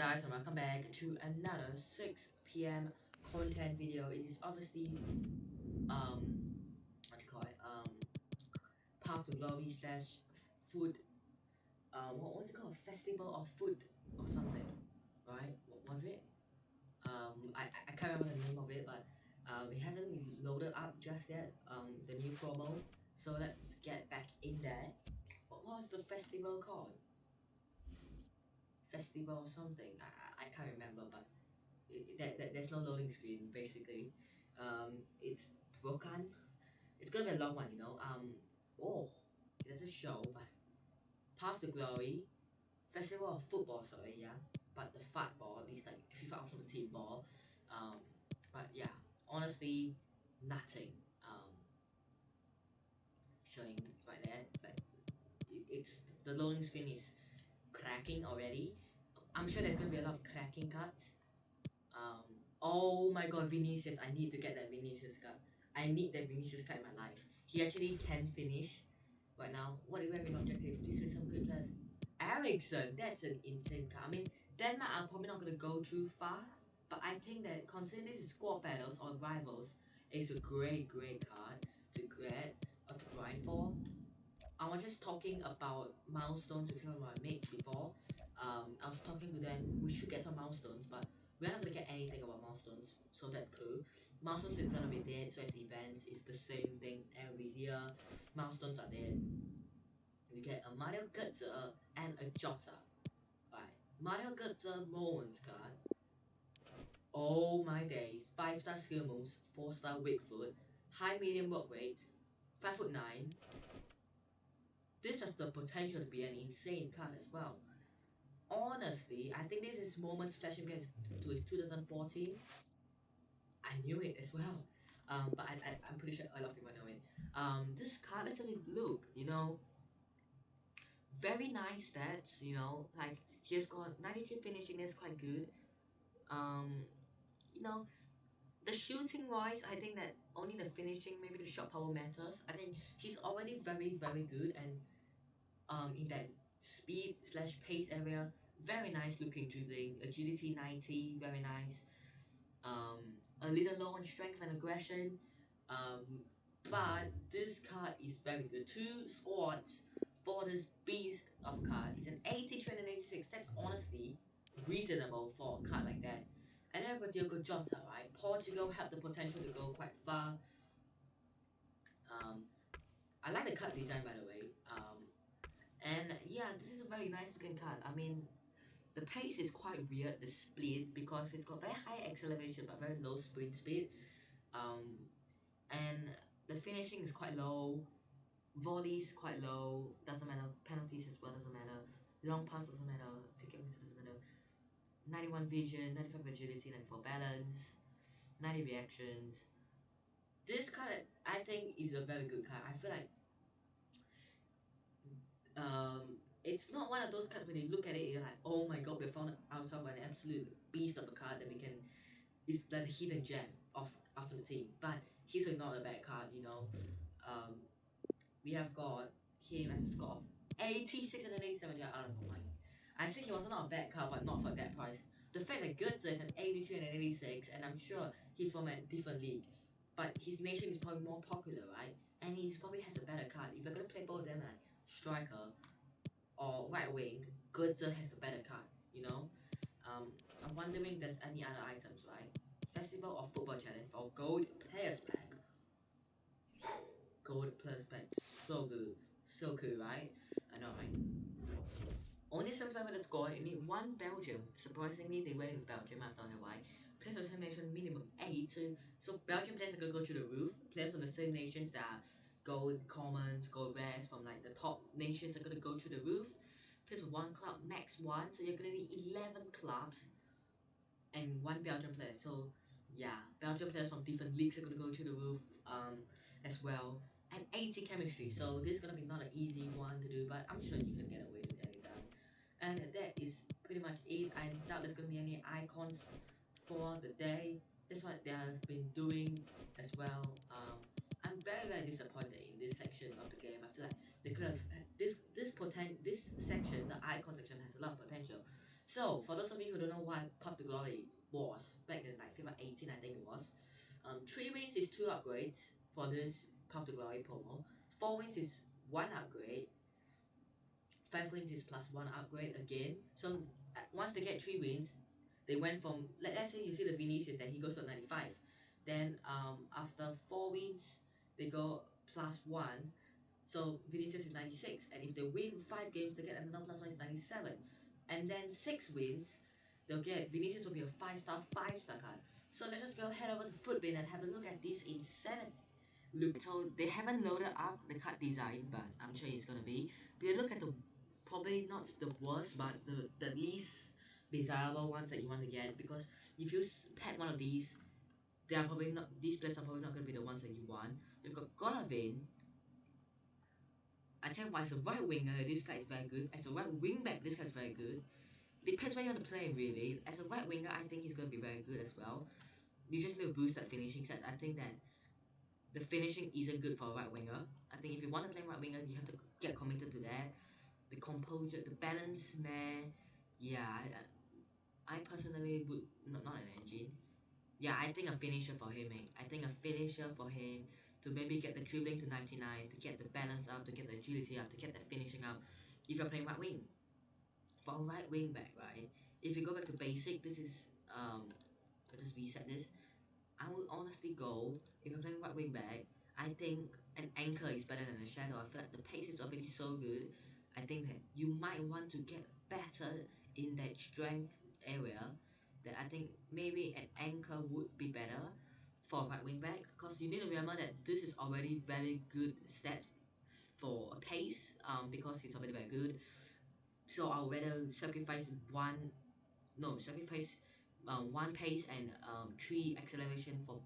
guys, and welcome back to another 6 p.m. content video. It is obviously what do you call it? Path to Glory slash food, what was it called? Festival of Food or something, right? What was it? I can't remember the name of it, but it hasn't loaded up just yet. The new promo. So let's get back in there. What was the festival called? Festival or something. I can't remember, but there's no loading screen basically. It's broken. It's gonna be a long one. Oh, there's a show, but Path to Glory, Festival of Football, sorry, yeah. But the fat ball is like FIFA Ultimate Team ball. Um, but yeah, honestly, nothing. Showing right there, like it's the loading screen is cracking already. I'm sure there's gonna be a lot of cracking cuts. Um, oh my god, Vinicius. I need to get that Vinicius card. I need that Vinicius card in my life. He actually can finish right now. What is very objective? Please with some good players. Eriksen, that's an insane card. I mean, Denmark are probably not going to go too far, but I think that considering this is squad battles or rivals, it's a great card to get or to grind for. I was just talking about milestones with some of my mates before. I was talking to them, we should get some milestones, but we're not gonna get anything about milestones, so that's cool. Milestones is gonna be dead, so as events, it's the same thing every year. Milestones are dead. We get a Mario Gotze and a Jota. Right. Mario Gotze moments card. Oh my days. 5-star skill moves, 4-star weak foot, high medium work rate, 5'9". This has the potential to be an insane card as well. Honestly, I think this is moments flashing back to his 2014. I knew it as well. But I'm pretty sure a lot of people know it. This card, let's have a look, very nice stats, like he has got 93 finishing, that's quite good. Um, you know, the shooting wise, I think that only the finishing, maybe the shot power matters. I think he's already very good, and in that speed slash pace area, very nice looking dribbling, agility 90, very nice. A little low on strength and aggression, um, but this card is very good. 2 squads for this beast of a card. It's an 83 and an 86. That's honestly reasonable for a card like that. And then with Diogo Jota, right? Portugal have the potential to go quite far. Um, I like the card design, by the way. And yeah, this is a very nice looking card. I mean, the pace is quite weird, the split, because it's got very high acceleration but very low sprint speed. And the finishing is quite low, volleys quite low, doesn't matter, penalties as well doesn't matter, long pass doesn't matter, pick up doesn't matter. 91 vision, 95 agility, 94 balance, 90 reactions. This card I think is a very good card. I feel like it's not one of those cards when you look at it, you're like, oh my god, we found ourselves an absolute beast of a card that we can. It's like the hidden gem of Ultimate Team. But he's not a bad card. We have got him as a score of 86 and an 87. Yeah, out of my mind. I think he was not a bad card, but not for that price. The fact that Gotze is an 83 and an 86, and I'm sure he's from a different league, but his nation is probably more popular, right? And he probably has a better card. If you're gonna play both of them, like striker or right wing, Gotze has the better card. I'm wondering if there's any other items, right? Festival of Football Challenge for Gold Players Pack. Gold Players Pack, so good, so cool, right? I know, right? Only 75 minutes score, you need one Belgium. Surprisingly, they went with Belgium, I don't know why. Players of the same nation, minimum 8. So Belgium players are gonna go to the roof. Players from the same nations that are gold commons, gold rares from like the top nations are gonna go to the roof. Players with 1 club, max 1. So you're gonna need 11 clubs and 1 Belgian player. So yeah, Belgian players from different leagues are gonna go to the roof as well. And 80 chemistry, so this is gonna be not an easy one to do, but I'm sure you can get away with it anytime. And that is pretty much it. I doubt there's gonna be any icons for the day. That's what they have been doing as well. I'm very disappointed in this section of the game. I feel like they could have this section, the icon section, has a lot of potential. So, for those of you who don't know what Path to Glory was back in like FIFA 18, I think it was, 3 wins is 2 upgrades for this Path to Glory promo. 4 wins is 1 upgrade. 5 wins is plus 1 upgrade again. So once they get 3 wins, they went from let's say you see the Vinicius that he goes to 95. Then after 4 wins, they go plus 1. So Vinicius is 96, and if they win 5 games, they get another plus 1 is 97. And then 6 wins, they'll get Vinicius will be a 5-star 5-star card. So let's just go head over to Footbin and have a look at this insanity. Look, so they haven't loaded up the card design, but I'm sure it's gonna be. We look at the probably not the worst, but the least desirable ones that you want to get, because if you pet one of these, they are probably not. These players are probably not gonna be the ones that you want. You've got Golovin. I tell you why, as a right winger, this guy is very good. As a right wing back, this guy is very good. Depends where you want to play really. As a right winger, I think he's gonna be very good as well. You just need to boost that finishing stats. I think that the finishing isn't good for a right winger. I think if you want to play right winger, you have to get committed to that. The composure, the balance, man. Yeah, I personally would not an engine. Yeah, I think a finisher for him, mate. I think a finisher for him to maybe get the dribbling to 99, to get the balance up, to get the agility up, to get the finishing up. If you're playing right wing, for a right wing back, right? If you go back to basic, this is let's just reset this. I would honestly go, if I'm playing right wing back, I think an anchor is better than a shadow. I feel like the pace is already so good. I think that you might want to get better in that strength area. That I think maybe an anchor would be better for a right wing back, because you need to remember that this is already very good stats for a pace, because it's already very good. So I'll rather sacrifice one, no, sacrifice one pace and 3 acceleration for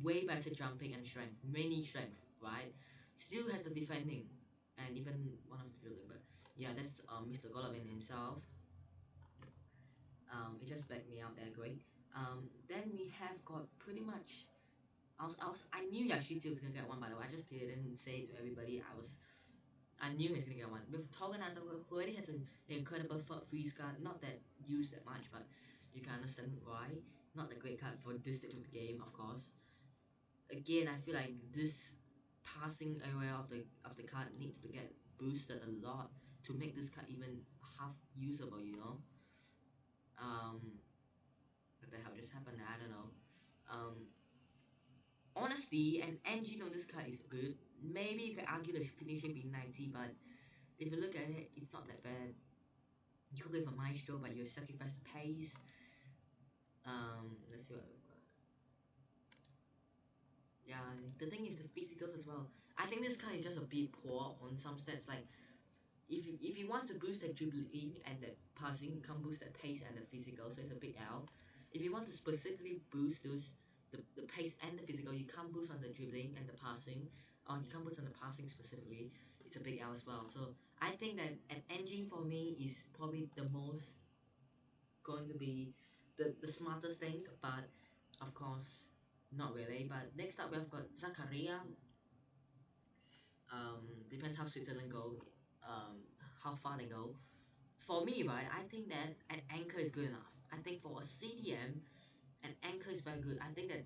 way better jumping and strength, many strength, right? Still has the defending and even one of the dribbling, but yeah, that's Mr. Golovin himself. It just backed me up there, great. Then we have got pretty much. I knew Yashichi was gonna get one, by the way. I just didn't say it to everybody. I knew he was gonna get one. With Togenazo, who already has an incredible freeze card, not that used that much, but you can understand why. Not a great card for this stage of the game, of course. Again, I feel like this passing area of the card needs to get boosted a lot to make this card even half usable. What the hell just happened there? I don't know. Um, Honestly, an engine on this card is good. Maybe you could argue the finishing being 90, but if you look at it, it's not that bad. You could go for Maestro, but you sacrifice the pace. Let's see what we've got. Yeah, the thing is the physicals as well. I think this card is just a bit poor on some stats. Like if you want to boost the dribbling and the passing, you can't boost the pace and the physical, so it's a big L. If you want to specifically boost the pace and the physical, you can't boost on the dribbling and the passing, or you can't boost on the passing specifically. It's a big L as well. So I think that an engine for me is probably the most going to be the smartest thing, but of course not really. But next up we've got Zakaria. Depends how Switzerland go, how far they go. For me, right, I think that an anchor is good enough. I think for a CDM, an anchor is very good. I think that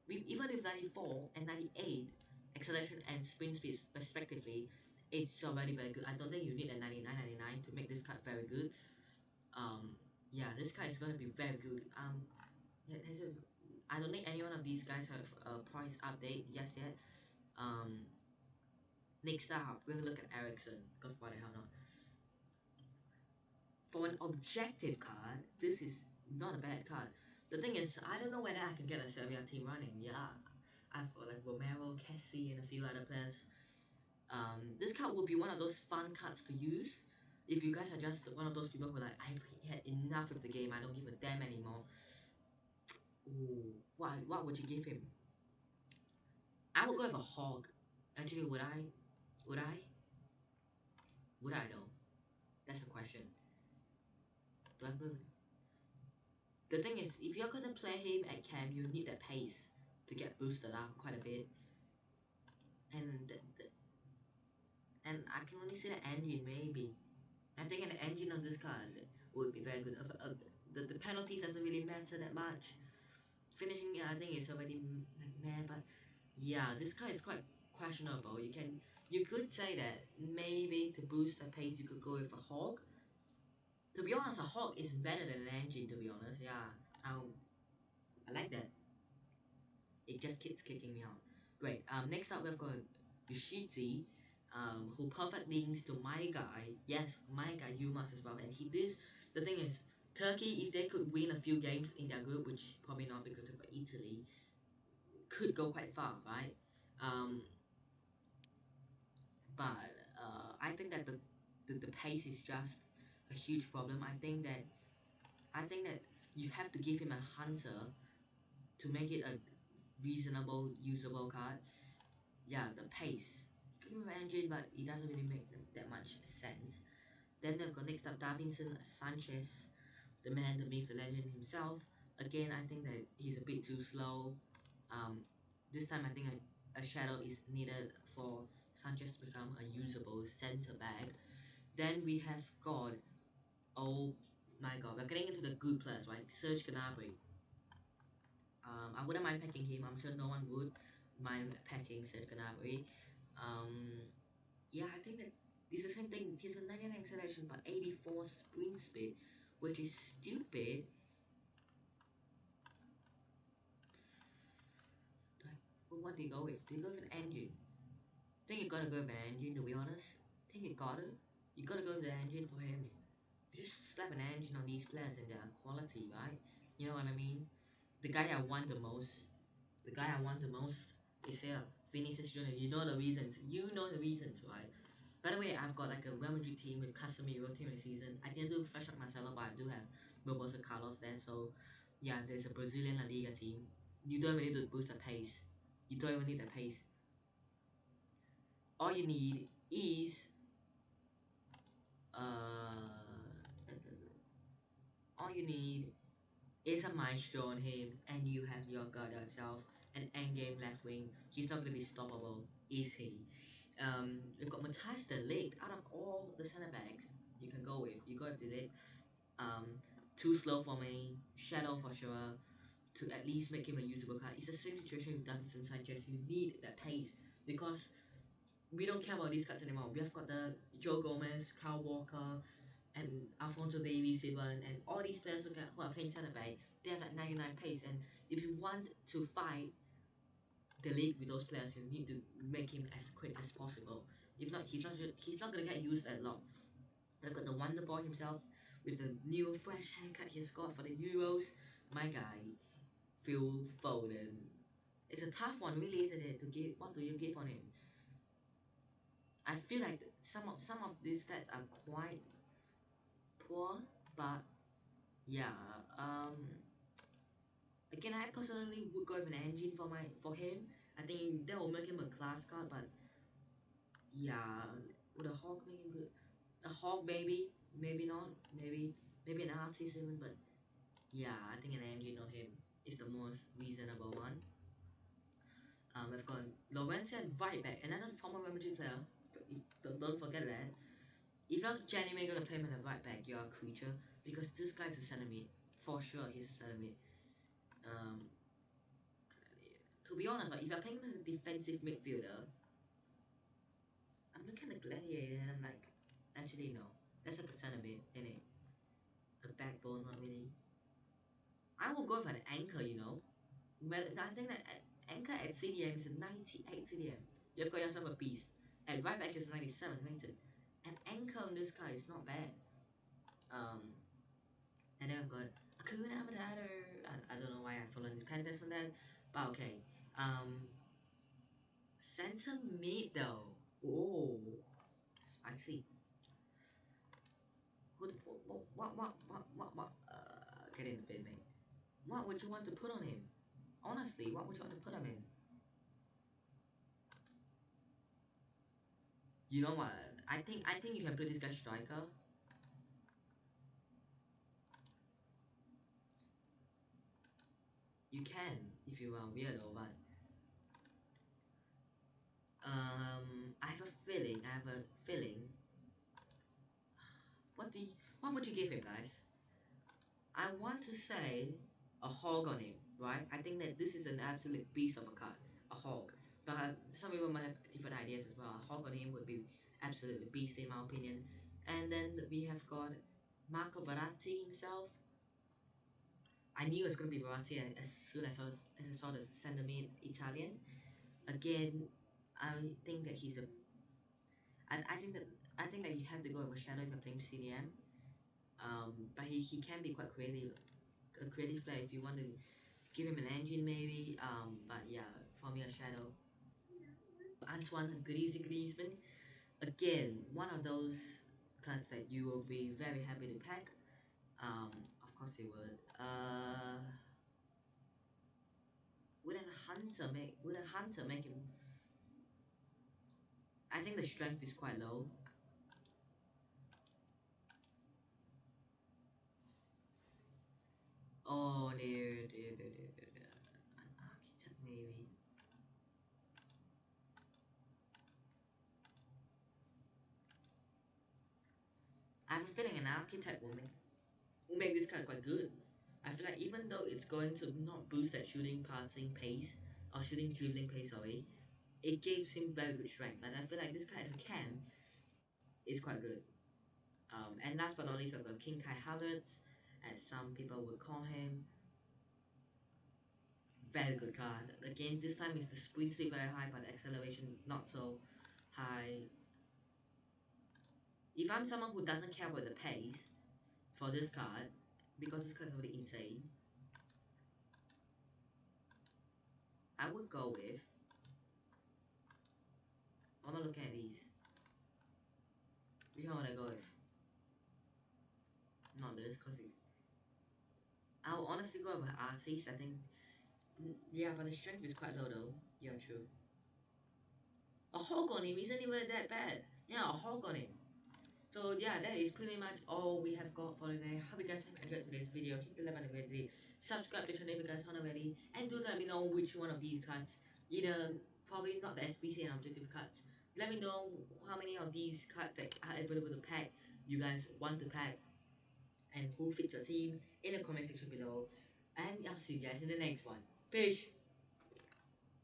even with 94 and 98 acceleration and sprint speed respectively, it's already very good. I don't think you need a 99 to make this card very good. Yeah, this card is going to be very good. I don't think any one of these guys have a price update just yet. Um, Next up, we're gonna look at Eriksen, because why the hell not? For an objective card, this is not a bad card. The thing is, I don't know whether I can get a Serie A team running. Yeah, I've got like Romero, Kessie, and a few other players. This card will be one of those fun cards to use. If you guys are just one of those people who are like, I've had enough of the game, I don't give a damn anymore. Ooh, what would you give him? I would go with a hog. Actually, would I? Would I? Would I though? That's the question. Do I go with The thing is, if you're gonna play him at camp, you need that pace to get boosted up quite a bit. And and I can only see the engine maybe. I think an engine on this card would be very good. The penalties doesn't really matter that much. Finishing, yeah, I think it's already like meh, but yeah, this car is quite questionable. You could say that maybe to boost the pace you could go with a hog. To be honest, a hog is better than an engine. To be honest, yeah, I like that. It just keeps kicking me out. Great. Next up we've got Yoshiti, who perfect links to my guy. Yes, my guy Yumas as well. And he this the thing is, Turkey, if they could win a few games in their group, which probably not because of Italy, could go quite far, right? Um, but I think that the pace is just a huge problem. I think that you have to give him a hunter to make it a reasonable, usable card. Yeah, the pace. You can give him an engine, but it doesn't really make that much sense. Then we've got next up Davinson Sanchez, the man, the myth, the legend himself. Again, I think that he's a bit too slow. Um, this time I think a shadow is needed for Sanchez to become a usable centre back. Then we have got, oh my god, we're getting into the good players, right? Serge Gnabry. I wouldn't mind packing him. I'm sure no one would mind packing Serge Gnabry. Um, yeah, I think that it's the same thing. He's a 99 acceleration but 84 sprint speed, which is stupid. But what do you go with? Do you go with an engine? Think you gotta go with an engine, to be honest. Think you gotta. You gotta go with the engine for him. You just slap an engine on these players and their quality, right? You know what I mean? The guy I want the most, the guy I want the most is here. Vinicius Junior. You know the reasons. You know the reasons, right? By the way, I've got like a Real Madrid team with Casemiro team in the season. I didn't do fresh up Marcelo, but I do have Roberto Carlos there. So yeah, there's a Brazilian La Liga team. You don't even need to boost the pace. You don't even need the pace. All you need is all you need is a maestro on him, and you have your god yourself, an endgame left wing. He's not gonna be stoppable, is he? We've got Matthias de Ligt. Out of all the centre backs you can go with, you got de Ligt. Um, too slow for me. Shadow for sure. To at least make him a usable card. It's the same situation with Davinson Sanchez. You need that pace because we don't care about these cards anymore. We have got the Joe Gomez, Kyle Walker, and Alfonso Davies even, and all these players who are playing centre back. They have like 99 pace, and if you want to fight the league with those players, you need to make him as quick as possible. If not, he's not gonna get used a lot. I've got the Wonder Boy himself with the new fresh haircut he's got for the Euros. My guy, Phil Foden. It's a tough one, really, isn't it? To give, what do you give on him? I feel like some of these stats are quite poor, but yeah. Again, I personally would go with an engine for him. I think that will make him a class card, but yeah, would a hog make him good? A hog maybe, maybe not, maybe an artist even, but yeah, I think an engine on him is the most reasonable one. We've got Lorenzo and right back, another former Real Madrid player. Don't forget that. If you're genuinely gonna play him at the right back, you're a creature because this guy's a centre mid. For sure, he's a centre mid. Um, to be honest, like, if you're playing him as a defensive midfielder, I'm looking at the gladiator and I'm like, actually no, that's like a centre mid, innit? A backbone, not really. I will go with an anchor, you know. But I think that anchor at CDM is a 98 CDM. You've got yourself a beast. At right back is 97 rated. An anchor on this guy is not bad. Um, and then I've got Akuna Matata. I don't know why I follow Independence on that, but okay. Center mid though. Oh, spicy. What? Get in the bid, mate. What would you want to put on him? Honestly, what would you want to put him in? You know what? I think you can put this guy striker. You can if you are weirdo, but I have a feeling. What would you give him, guys? I want to say a hog on him, right? I think that this is an absolute beast of a card, a hog. But some people might have different ideas as well. A hog on him would be absolutely beast in my opinion. And then we have got Marco Verratti himself. I knew it was going to be Verratti as soon as I saw the center mid Italian. Again, I think that I think that you have to go with a shadow if you're playing CDM. But he can be quite creative, a creative player if you want to give him an engine maybe. But yeah, for me a shadow. Antoine Griezmann, again, one of those cards that you will be very happy to pack. Of course you would. Would a hunter make him? I think the strength is quite low. Oh dear. An architect maybe. I have a feeling an architect will make this card quite good. I feel like even though it's going to not boost that shooting passing pace or shooting dribbling pace away, it gives him very good strength. And I feel like this card as a cam is quite good. And last but not least, we've got King Kai Havertz, as some people would call him. Very good card. Again, this time is the sprint speed very high, but the acceleration not so high. If I'm someone who doesn't care about the pace for this card, because this card is already insane, I would go with. I'm not looking at these. Which one would I go with? Not this, because I would honestly go with artist. I think. Yeah, but the strength is quite low though. Yeah, true. A hog on him isn't even that bad. Yeah, a hog on him. So yeah, that is pretty much all we have got for today. Hope you guys have enjoyed today's video. Hit the like button if you subscribe to the channel if you guys aren't already, and do let me know which one of these cards, either probably not the SBC and objective cards. Let me know how many of these cards that are available to pack you guys want to pack, and who fits your team in the comment section below. And I'll see you guys in the next one. Peace.